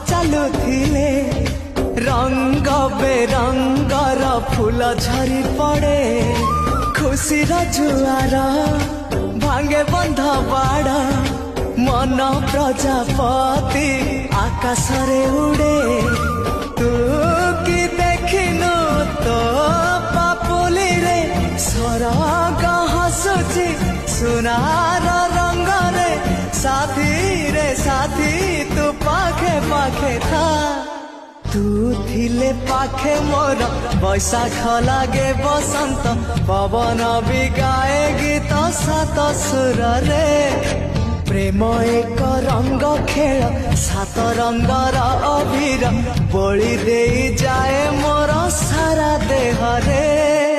ଚାଲୁଥିଲେ ରଙ୍ଗ ବେରଙ୍ଗର ଫୁଲ ଝରି ପଡ଼େ ଖୁସିର ଜୁଆର ଭାଙ୍ଗେ ବନ୍ଧ ବାଡ଼ ମନ ପ୍ରଜାପତି ଆକାଶରେ ଉଡ଼େ ତୁ କି ଦେଖିନୁ ତୋ ପାପୁଲିରେ ସରଗ ହସୁଛି ସୁନାର ରଙ୍ଗରେ ସାଥୀ ରେ ସାଥୀ ତୁ ପାଖେ ପାଖେ ଥା तू थिले पाखे मोर बैशाख लागे बसंत पवन भी गाए गीत सात सुर रे प्रेम एक रंग खेल सात रंगर अबीर बोली दे जाए मोर सारा देह रे।